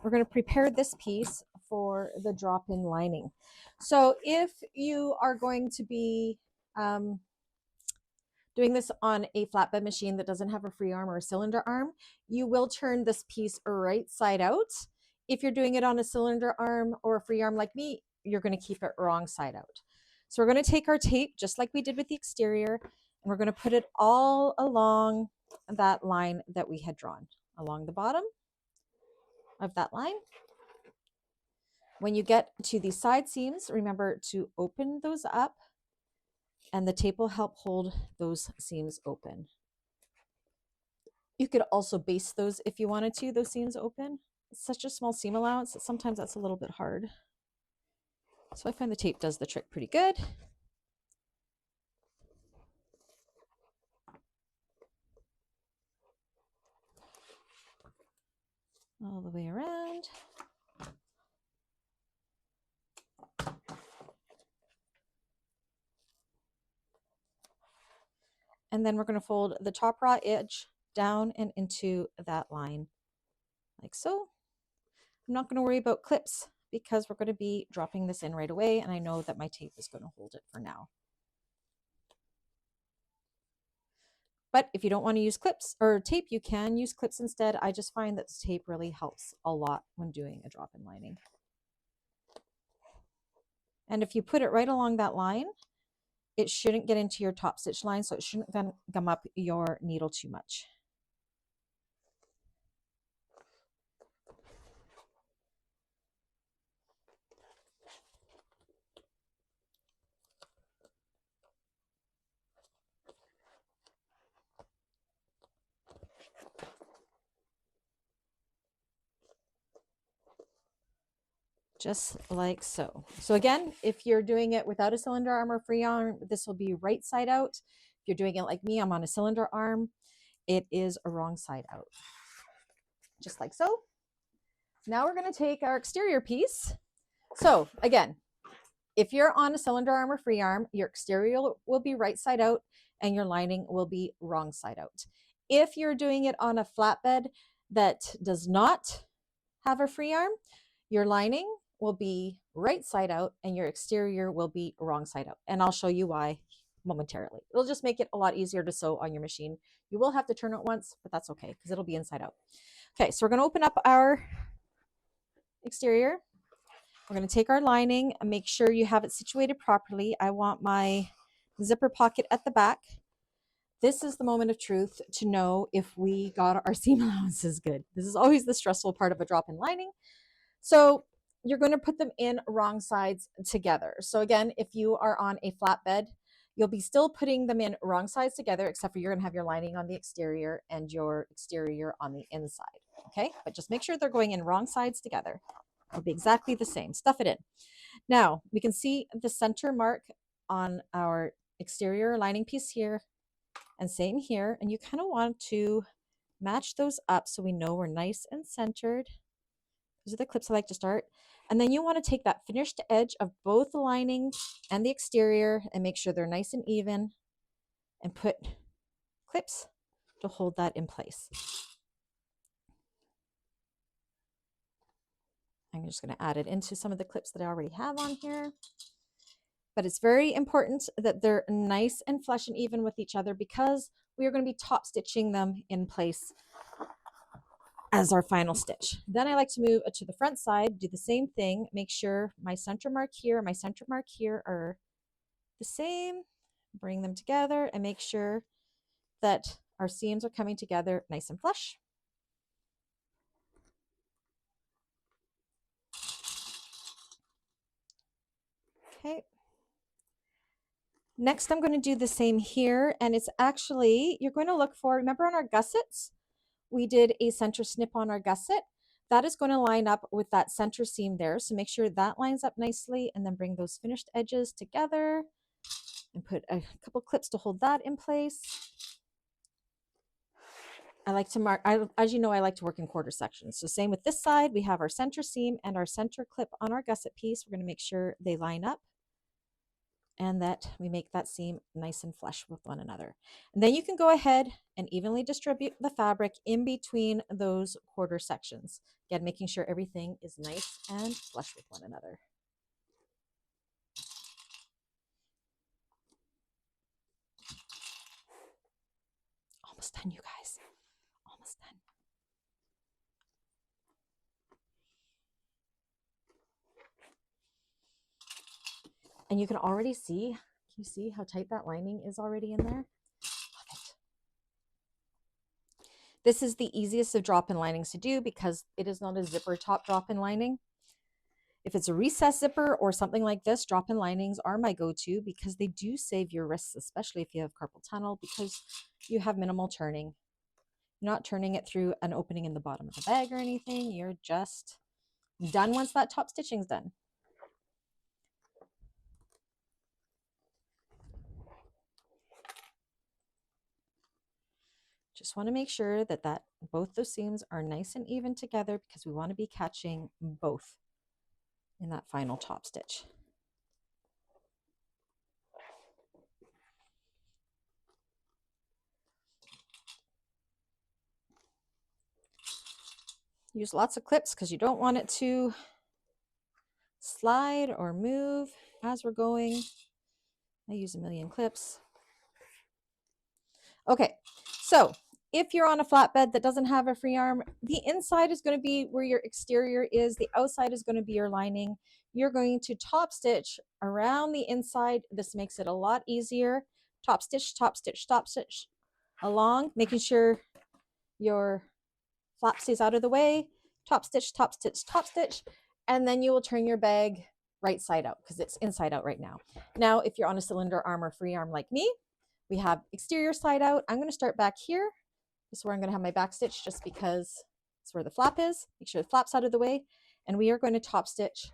we're going to prepare this piece for the drop-in lining. So if you are going to be doing this on a flatbed machine that doesn't have a free arm or a cylinder arm, you will turn this piece right side out. If you're doing it on a cylinder arm or a free arm like me, you're going to keep it wrong side out. So we're going to take our tape, just like we did with the exterior, and we're going to put it all along that line that we had drawn, along the bottom of that line. When you get to the side seams, remember to open those up, and the tape will help hold those seams open. You could also base those if you wanted to, those seams open. It's such a small seam allowance that sometimes that's a little bit hard. So I find the tape does the trick pretty good. All the way around. And then we're going to fold the top raw edge down and into that line like so. I'm not going to worry about clips because we're going to be dropping this in right away, and I know that my tape is going to hold it for now. But if you don't want to use clips or tape, you can use clips instead. I just find that the tape really helps a lot when doing a drop-in lining. And if you put it right along that line, it shouldn't get into your top stitch line, so it shouldn't gum up your needle too much. Just like so. So again, if you're doing it without a cylinder arm or free arm, this will be right side out. If you're doing it like me, I'm on a cylinder arm, it is a wrong side out. Just like so. Now we're going to take our exterior piece. So again, if you're on a cylinder arm or free arm, your exterior will be right side out and your lining will be wrong side out. If you're doing it on a flatbed that does not have a free arm, your lining will be right side out and your exterior will be wrong side out. And I'll show you why momentarily. It'll just make it a lot easier to sew on your machine. You will have to turn it once, but that's okay because it'll be inside out. Okay, so we're going to open up our exterior. We're going to take our lining and make sure you have it situated properly. I want my zipper pocket at the back. This is the moment of truth to know if we got our seam allowances good. This is always the stressful part of a drop-in lining. So you're going to put them in wrong sides together. So again, if you are on a flatbed, you'll be still putting them in wrong sides together, except for you're going to have your lining on the exterior and your exterior on the inside. Okay, but just make sure they're going in wrong sides together. It'll be exactly the same. Stuff it in. Now we can see the center mark on our exterior lining piece here, and same here. And you kind of want to match those up so we know we're nice and centered. Those are the clips I like to start. And then you want to take that finished edge of both the lining and the exterior and make sure they're nice and even and put clips to hold that in place. I'm just going to add it into some of the clips that I already have on here. But it's very important that they're nice and flush and even with each other because we are going to be top stitching them in place as our final stitch. Then I like to move to the front side, do the same thing, make sure my center mark here, my center mark here are the same, bring them together and make sure that our seams are coming together nice and flush. Okay. Next, I'm going to do the same here, and it's actually, you're going to look for, remember on our gussets, we did a center snip on our gusset. That is going to line up with that center seam there. So make sure that lines up nicely and then bring those finished edges together and put a couple clips to hold that in place. I like to mark, as you know, I like to work in quarter sections. So same with this side, we have our center seam and our center clip on our gusset piece. We're going to make sure they line up and that we make that seam nice and flush with one another. And then you can go ahead and evenly distribute the fabric in between those quarter sections. Again, making sure everything is nice and flush with one another. Almost done, you guys. Almost done. And you can already see, can you see how tight that lining is already in there? Love it. This is the easiest of drop-in linings to do because it is not a zipper top drop-in lining. If it's a recess zipper or something like this, drop-in linings are my go-to because they do save your wrists, especially if you have carpal tunnel, because you have minimal turning. You're not turning it through an opening in the bottom of the bag or anything. You're just done once that top stitching's done. Just want to make sure that both those seams are nice and even together because we want to be catching both in that final top stitch. Use lots of clips because you don't want it to slide or move as we're going. I use a million clips. Okay, so if you're on a flatbed that doesn't have a free arm, the inside is going to be where your exterior is. The outside is going to be your lining. You're going to top stitch around the inside. This makes it a lot easier. Top stitch, top stitch, top stitch along, making sure your flap stays out of the way. Top stitch, top stitch, top stitch. And then you will turn your bag right side out because it's inside out right now. Now, if you're on a cylinder arm or free arm like me, we have exterior side out. I'm going to start back here. This is where I'm going to have my back stitch just because it's where the flap is. Make sure the flap's out of the way. And we are going to top stitch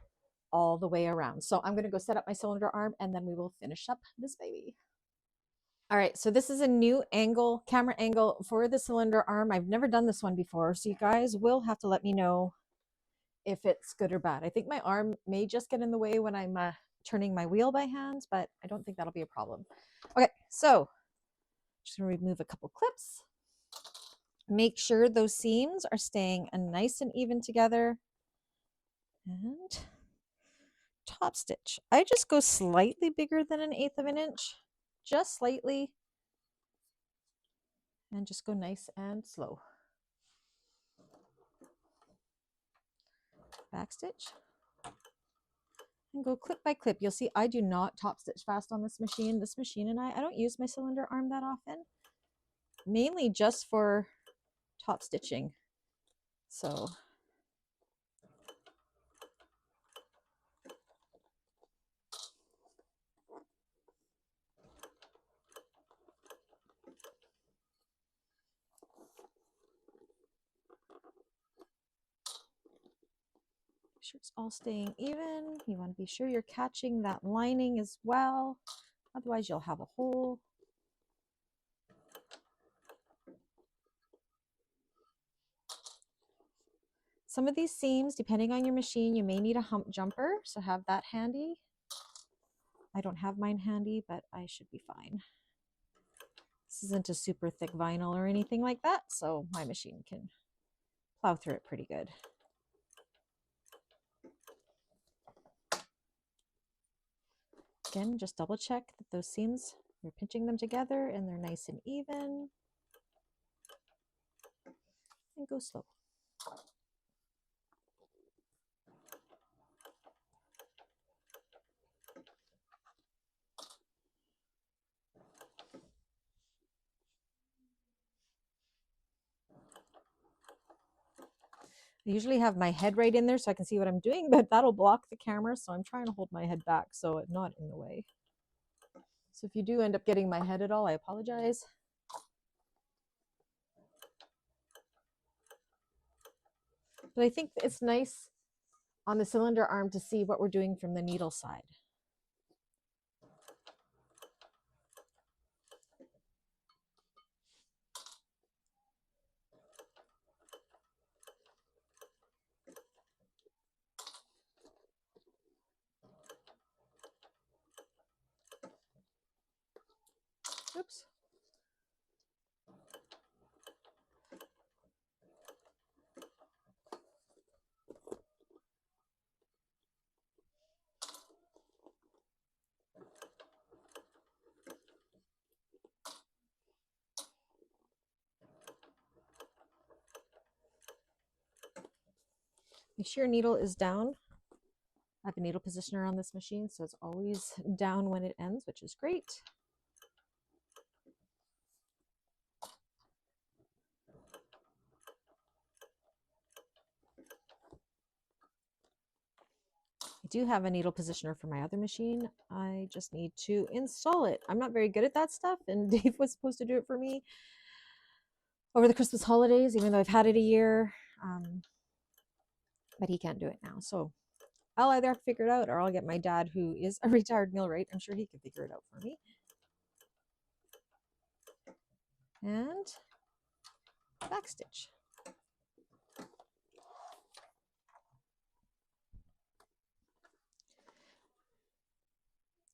all the way around. So I'm going to go set up my cylinder arm and then we will finish up this baby. All right, so this is a new angle, camera angle for the cylinder arm. I've never done this one before, so you guys will have to let me know if it's good or bad. I think my arm may just get in the way when I'm turning my wheel by hand, but I don't think that'll be a problem. Okay, so just gonna remove a couple clips. Make sure those seams are staying nice and even together. And top stitch. I just go slightly bigger than 1/8 of an inch, just slightly, and just go nice and slow. Back stitch. And go clip by clip. You'll see I do not top stitch fast on this machine. This machine and I don't use my cylinder arm that often, mainly just for top stitching. So make sure it's all staying even. You want to be sure you're catching that lining as well. Otherwise you'll have a hole. Some of these seams, depending on your machine, you may need a hump jumper, so have that handy. I don't have mine handy, but I should be fine. This isn't a super thick vinyl or anything like that, so my machine can plow through it pretty good. Again, just double check that those seams, you're pinching them together and they're nice and even. And go slow. I usually have my head right in there so I can see what I'm doing, but that'll block the camera, so I'm trying to hold my head back so it's not in the way. So if you do end up getting my head at all, I apologize. But I think it's nice on the cylinder arm to see what we're doing from the needle side. Oops. Make sure your needle is down. I have a needle positioner on this machine, so it's always down when it ends, which is great. I do have a needle positioner for my other machine. I just need to install it. I'm not very good at that stuff, and Dave was supposed to do it for me over the Christmas holidays, even though I've had it a year. But he can't do it now. So I'll either have to figure it out or I'll get my dad, who is a retired millwright. I'm sure he can figure it out for me. And backstitch.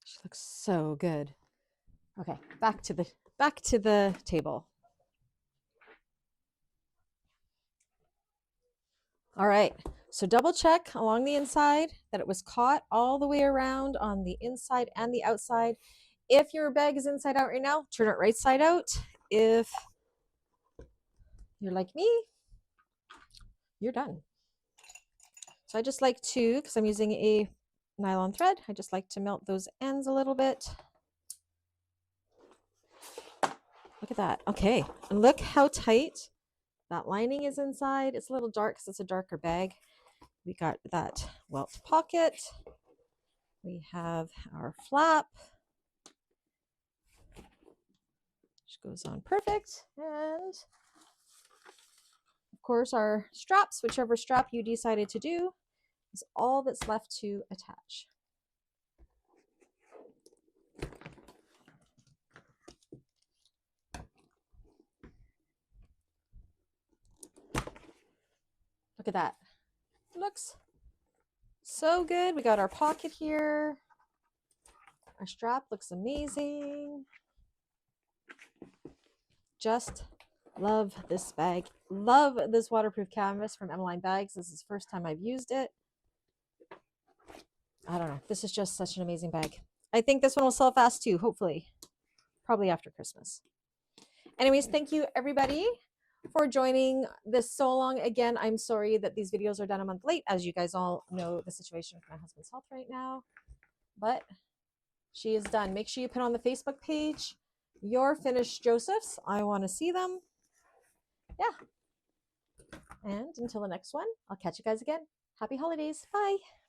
She looks so good. Okay, back to the table. All right, so double check along the inside that it was caught all the way around on the inside and the outside. If your bag is inside out right now, turn it right side out. If you're like me, you're done. So I just like to, because I'm using a nylon thread, I just like to melt those ends a little bit. Look at that. Okay, and look how tight that lining is inside. It's a little dark because it's a darker bag. We got that welt pocket. We have our flap, which goes on perfect. And of course our straps, whichever strap you decided to do, is all that's left to attach. Look at that. It looks so good. We got our pocket here. Our strap looks amazing. Just love this bag. Love this waterproof canvas from Emmeline Bags. This is the first time I've used it. I don't know. This is just such an amazing bag. I think this one will sell fast too, hopefully. Probably after Christmas. Anyways, thank you everybody for joining this so long. Again, I'm sorry that these videos are done a month late. As you guys all know, the situation with my husband's health right now. But she is done. Make sure you put on the Facebook page your finished Josephs. I want to see them. Yeah. And until the next one, I'll catch you guys again. Happy holidays. Bye.